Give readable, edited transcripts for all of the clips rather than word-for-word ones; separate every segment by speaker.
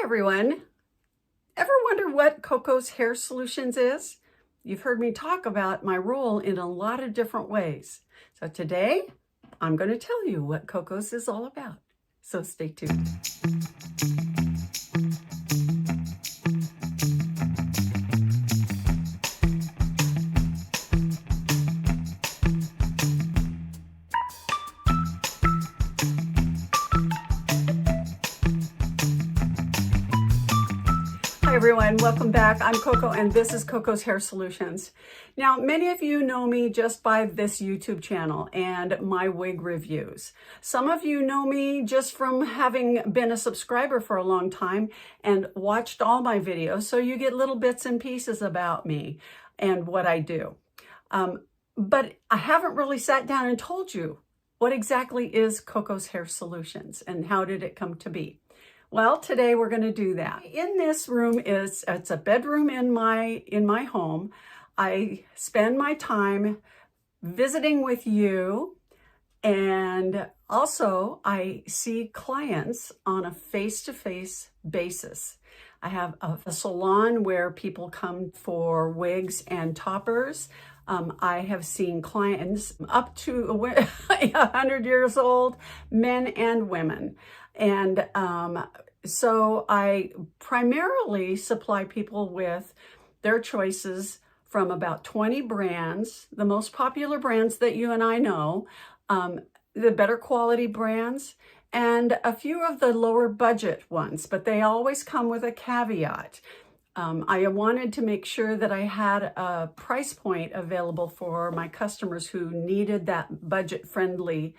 Speaker 1: Hi everyone. Ever wonder what Coco's Hair Solutions is? You've heard me talk about my role in a lot of different ways. So today I'm going to tell you what Coco's is all about. So stay tuned. Hi everyone, welcome back. I'm Coco and this is Coco's Hair Solutions. Now, many of you know me just by this YouTube channel and my wig reviews. Some of you know me just from having been a subscriber for a long time and watched all my videos, so you get little bits and pieces about me and what I do. But I haven't really sat down and told you what exactly is Coco's Hair Solutions and how did it come to be. Well, today we're going to do that. In this room it's a bedroom in my home. I spend my time visiting with you, and also I see clients on a face-to-face basis. I have a salon where people come for wigs and toppers. I have seen clients up to 100 years old, men and women. And so I primarily supply people with their choices from about 20 brands, the most popular brands that you and I know, the better quality brands, and a few of the lower budget ones, but they always come with a caveat. I wanted to make sure that I had a price point available for my customers who needed that budget-friendly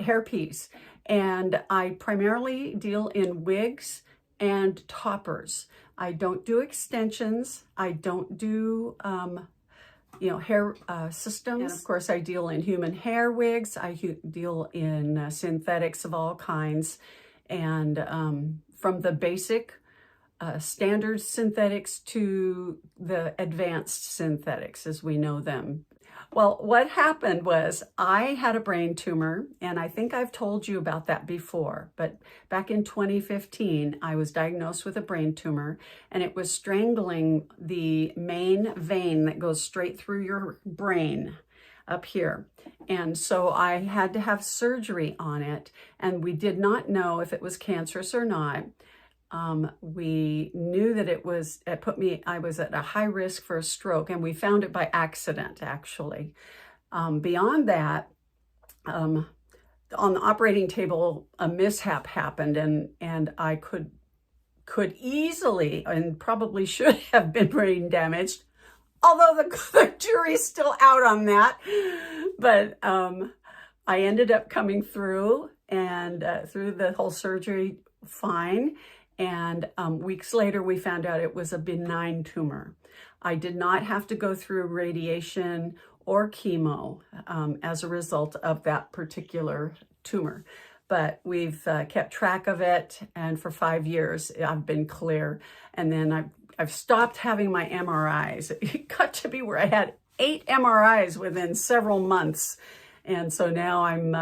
Speaker 1: hairpiece. And I primarily deal in wigs and toppers. I don't do extensions. I don't do, hair systems. And of course, I deal in human hair wigs. I deal in synthetics of all kinds. And from the basic standard synthetics to the advanced synthetics as we know them. Well, what happened was I had a brain tumor, and I think I've told you about that before, but back in 2015, I was diagnosed with a brain tumor, and it was strangling the main vein that goes straight through your brain up here. And so I had to have surgery on it, and we did not know if it was cancerous or not. We knew that I was at a high risk for a stroke, and we found it by accident, actually. Beyond that, on the operating table, a mishap happened, and I could easily and probably should have been brain damaged, although the jury's still out on that. But I ended up coming through through the whole surgery fine. And weeks later, we found out it was a benign tumor. I did not have to go through radiation or chemo as a result of that particular tumor. But we've kept track of it, and for 5 years, I've been clear. And then I've stopped having my MRIs. It got to be where I had 8 MRIs within several months. And so now I'm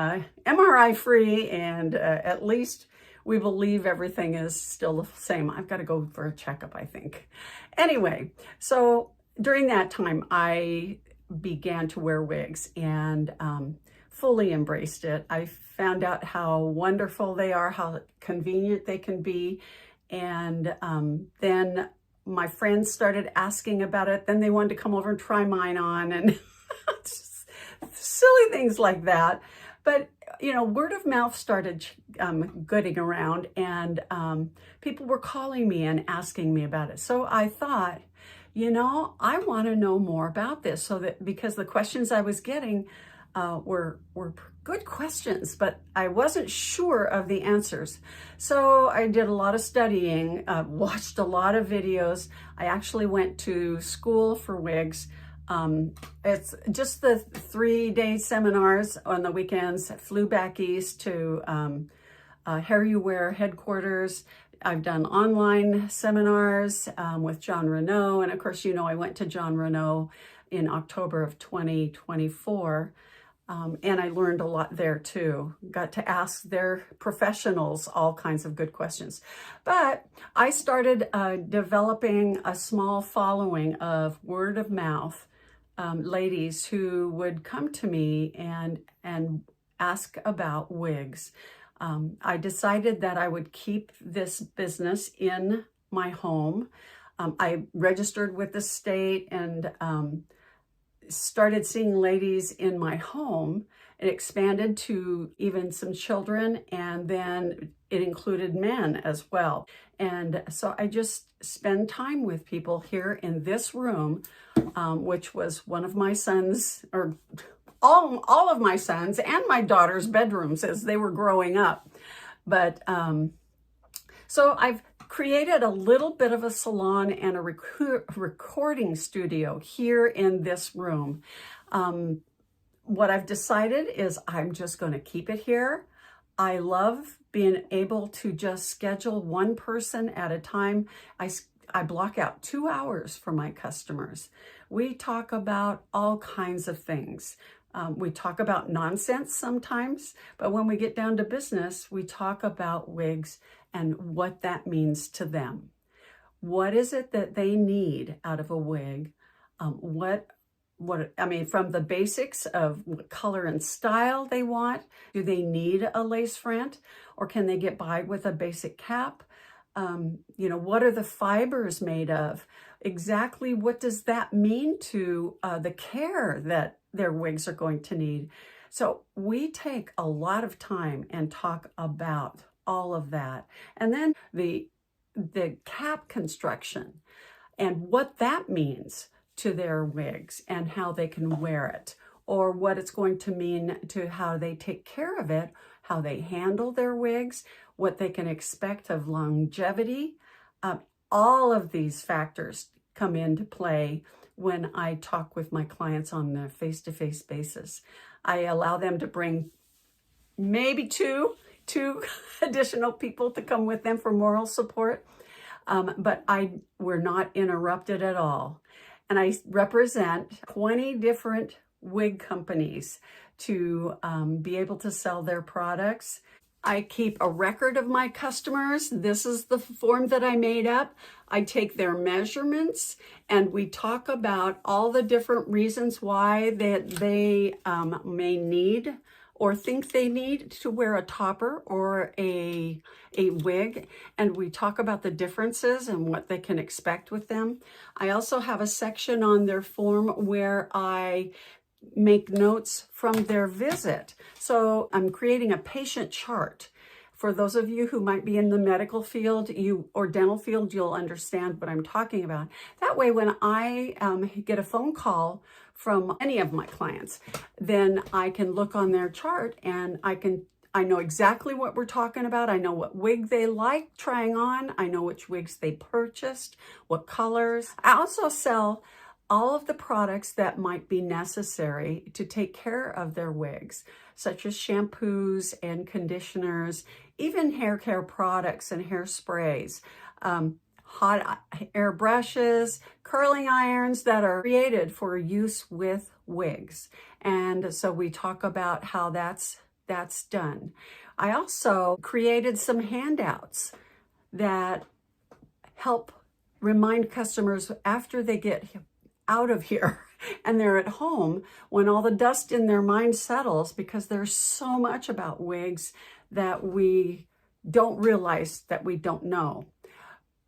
Speaker 1: MRI free, and at least we believe everything is still the same. I've got to go for a checkup, I think. Anyway, so during that time, I began to wear wigs and fully embraced it. I found out how wonderful they are, how convenient they can be. And then my friends started asking about it. Then they wanted to come over and try mine on, and just silly things like that. But, word of mouth started getting around, and people were calling me and asking me about it. So I thought, I want to know more about this, because the questions I was getting were good questions, but I wasn't sure of the answers. So I did a lot of studying, watched a lot of videos. I actually went to school for wigs. It's just the 3-day seminars on the weekends. I flew back east to Hair You Wear headquarters. I've done online seminars with John Renaud. And of course, I went to John Renaud in October of 2024. And I learned a lot there too. Got to ask their professionals all kinds of good questions. But I started developing a small following of word of mouth ladies who would come to me and ask about wigs. I decided that I would keep this business in my home. I registered with the state and started seeing ladies in my home. It expanded to even some children, and then it included men as well. And so I just spend time with people here in this room, which was one of my sons, or all of my sons and my daughter's bedrooms as they were growing up. But so I've created a little bit of a salon and a recording studio here in this room. What I've decided is I'm just going to keep it here. I love being able to just schedule one person at a time. I block out 2 hours for my customers. We talk about all kinds of things. We talk about nonsense sometimes, but when we get down to business, we talk about wigs and what that means to them. What is it that they need out of a wig? I mean, from the basics of what color and style they want. Do they need a lace front, or can they get by with a basic cap? What are the fibers made of? Exactly what does that mean to the care that their wigs are going to need? So we take a lot of time and talk about all of that. And then the cap construction and what that means to their wigs and how they can wear it, or what it's going to mean to how they take care of it, how they handle their wigs, what they can expect of longevity. All of these factors come into play when I talk with my clients on a face-to-face basis. I allow them to bring maybe two additional people to come with them for moral support, but we're not interrupted at all. And I represent 20 different wig companies to be able to sell their products. I keep a record of my customers. This is the form that I made up. I take their measurements and we talk about all the different reasons why they may need or think they need to wear a topper or a wig, and we talk about the differences and what they can expect with them. I also have a section on their form where I make notes from their visit. So I'm creating a patient chart. For those of you who might be in the medical field or dental field, you'll understand what I'm talking about. That way, when I get a phone call from any of my clients, then I can look on their chart and I know exactly what we're talking about. I know what wig they like trying on. I know which wigs they purchased, what colors. I also sell all of the products that might be necessary to take care of their wigs, such as shampoos and conditioners, even hair care products and hairsprays, hot air brushes, curling irons that are created for use with wigs. And so we talk about how that's done. I also created some handouts that help remind customers after they get out of here and they're at home, when all the dust in their mind settles, because there's so much about wigs that we don't realize that we don't know.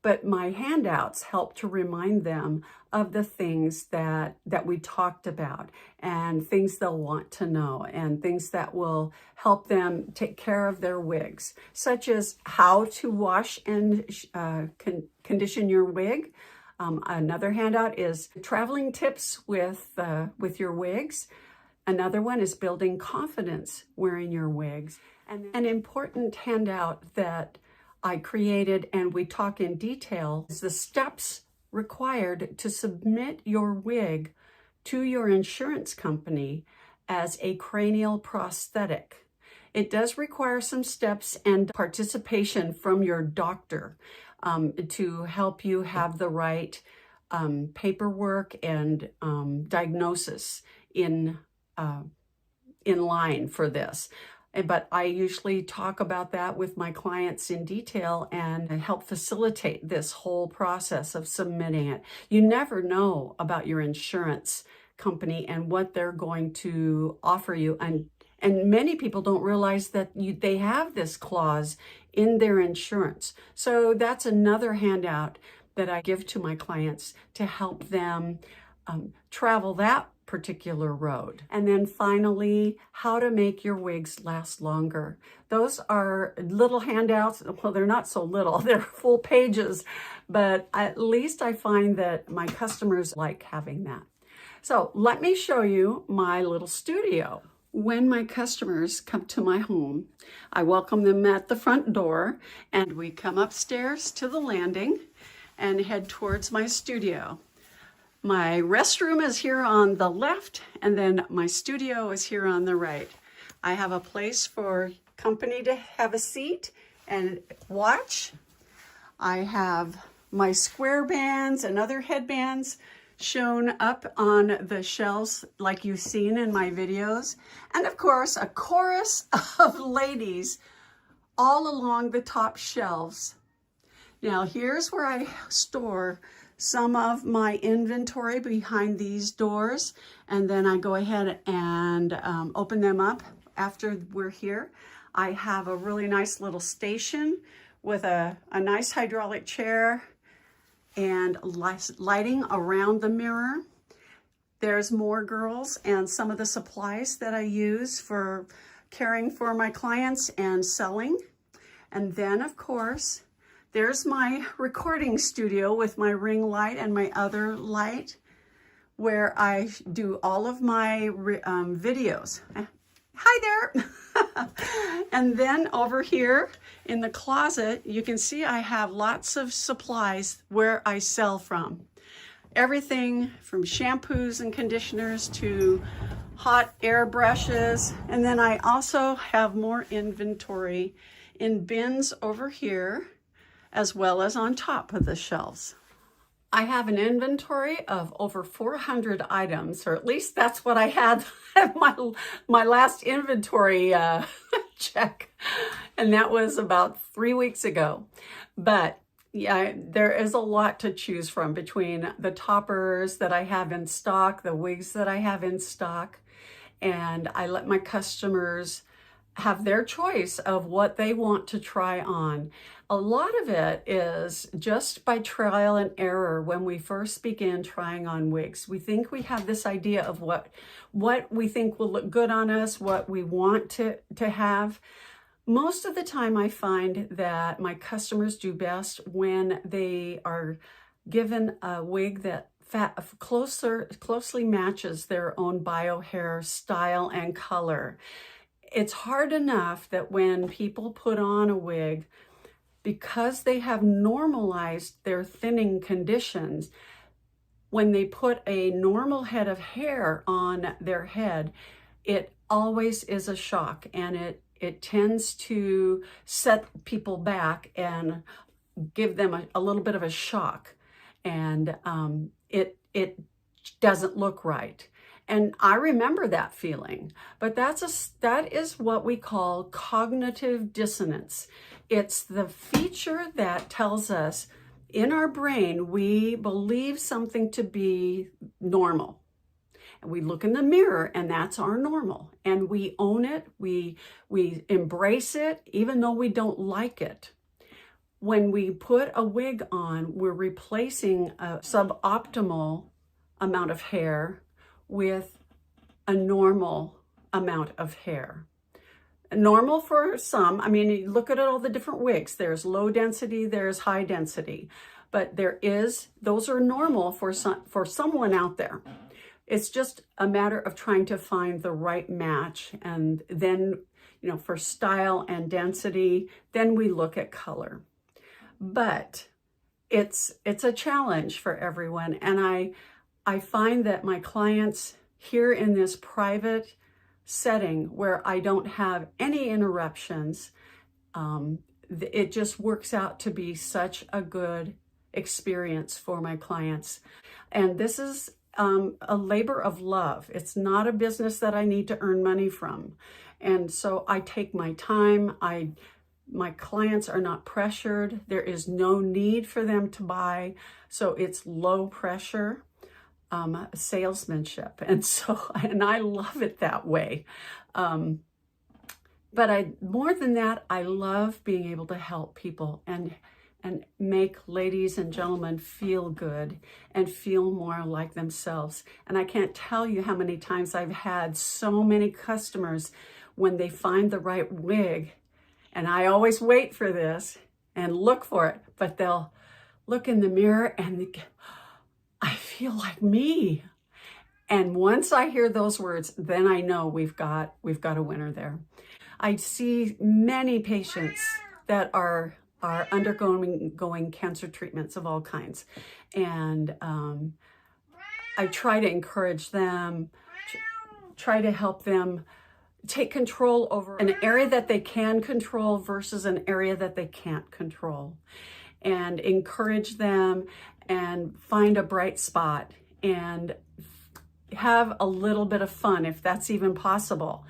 Speaker 1: But my handouts help to remind them of the things that we talked about, and things they'll want to know, and things that will help them take care of their wigs, such as how to wash and condition your wig. Another handout is traveling tips with your wigs. Another one is building confidence wearing your wigs. And an important handout that I created and we talk in detail is the steps required to submit your wig to your insurance company as a cranial prosthetic. It does require some steps and participation from your doctor to help you have the right paperwork and diagnosis in in line for this. But I usually talk about that with my clients in detail and help facilitate this whole process of submitting it. You never know about your insurance company and what they're going to offer you. And many people don't realize that they have this clause in their insurance. So that's another handout that I give to my clients to help them travel that particular road. And then finally, how to make your wigs last longer. Those are little handouts. Well, they're not so little, they're full pages, but at least I find that my customers like having that. So let me show you my little studio. When my customers come to my home, I welcome them at the front door and we come upstairs to the landing and head towards my studio. My restroom is here on the left, and then my studio is here on the right. I have a place for company to have a seat and watch. I have my square bands and other headbands shown up on the shelves like you've seen in my videos. And of course, a chorus of ladies all along the top shelves. Now here's where I store some of my inventory behind these doors, and then I go ahead and open them up after we're here. I have a really nice little station with a nice hydraulic chair and lighting around the mirror. There's more girls and some of the supplies that I use for caring for my clients and selling. And then of course, there's my recording studio with my ring light and my other light where I do all of my videos. Hi there. And then over here in the closet, you can see I have lots of supplies where I sell from. Everything from shampoos and conditioners to hot air brushes. And then I also have more inventory in bins over here, as well as on top of the shelves. I have an inventory of over 400 items, or at least that's what I had at my last inventory check. And that was about 3 weeks ago. But yeah, there is a lot to choose from between the toppers that I have in stock, the wigs that I have in stock, and I let my customers have their choice of what they want to try on. A lot of it is just by trial and error when we first begin trying on wigs. We think we have this idea of what we think will look good on us, what we want to have. Most of the time I find that my customers do best when they are given a wig that closely matches their own bio hair style and color. It's hard enough that when people put on a wig, because they have normalized their thinning conditions, when they put a normal head of hair on their head, it always is a shock, and it tends to set people back and give them a little bit of a shock, and it doesn't look right. And I remember that feeling, but that is what we call cognitive dissonance. It's the feature that tells us in our brain, we believe something to be normal. And we look in the mirror and that's our normal. And we own it, we embrace it, even though we don't like it. When we put a wig on, we're replacing a suboptimal amount of hair with a normal amount of hair. Normal for some, I mean, you look at all the different wigs. There's low density, there's high density, but those are normal for someone out there. It's just a matter of trying to find the right match. And then, for style and density, then we look at color. But it's a challenge for everyone. And I find that my clients here in this private setting where I don't have any interruptions, it just works out to be such a good experience for my clients. And this is a labor of love. It's not a business that I need to earn money from. And so I take my time. My clients are not pressured. There is no need for them to buy. So it's low pressure salesmanship. And I love it that way. But more than that, I love being able to help people and make ladies and gentlemen feel good and feel more like themselves. And I can't tell you how many times I've had so many customers when they find the right wig, and I always wait for this and look for it, but they'll look in the mirror and they, I feel like me. And once I hear those words, then I know we've got a winner there. I see many patients that are undergoing cancer treatments of all kinds. And I try to encourage them, try to help them take control over an area that they can control versus an area that they can't control, and encourage them and find a bright spot and have a little bit of fun if that's even possible.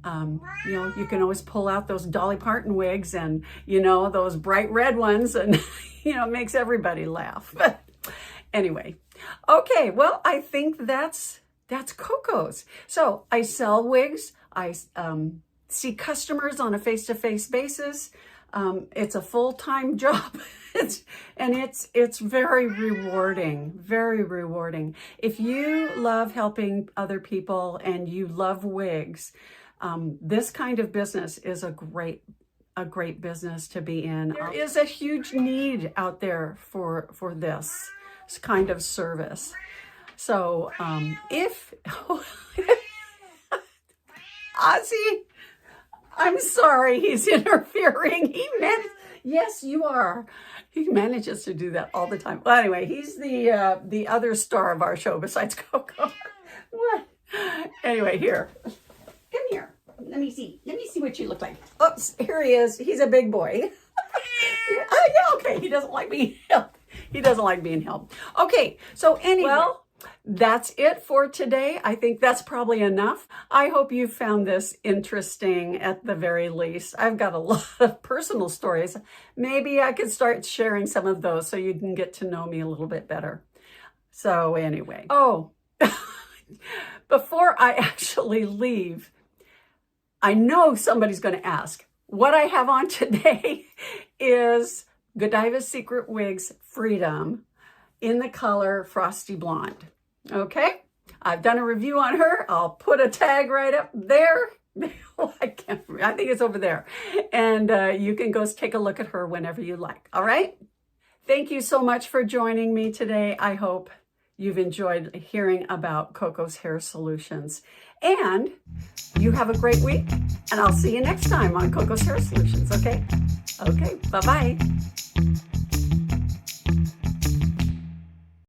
Speaker 1: You can always pull out those Dolly Parton wigs and, those bright red ones, and, it makes everybody laugh. But anyway, okay, well, I think that's Coco's. So I sell wigs. I see customers on a face-to-face basis. It's a full-time job. It's very rewarding, very rewarding. If you love helping other people and you love wigs, this kind of business is a great business to be in. There is a huge need out there for this kind of service. So if Ozzy, I'm sorry, he's interfering. Yes, you are. He manages to do that all the time. Well, anyway, he's the other star of our show besides Coco. What? Anyway, here. Come here. Let me see what you look like. Oops, here he is. He's a big boy. Oh, yeah, okay. He doesn't like being helped. He doesn't like being helped. Okay, so anyway. Well, that's it for today. I think that's probably enough. I hope you found this interesting at the very least. I've got a lot of personal stories. Maybe I could start sharing some of those so you can get to know me a little bit better. So anyway. Oh, before I actually leave, I know somebody's going to ask. What I have on today is Godiva's Secret Wigs Freedom in the color Frosty Blonde. Okay, I've done a review on her. I'll put a tag right up there. I think it's over there. And you can go take a look at her whenever you like. All right. Thank you so much for joining me today. I hope you've enjoyed hearing about Coco's Hair Solutions. And you have a great week. And I'll see you next time on Coco's Hair Solutions. Okay. Okay. Bye-bye.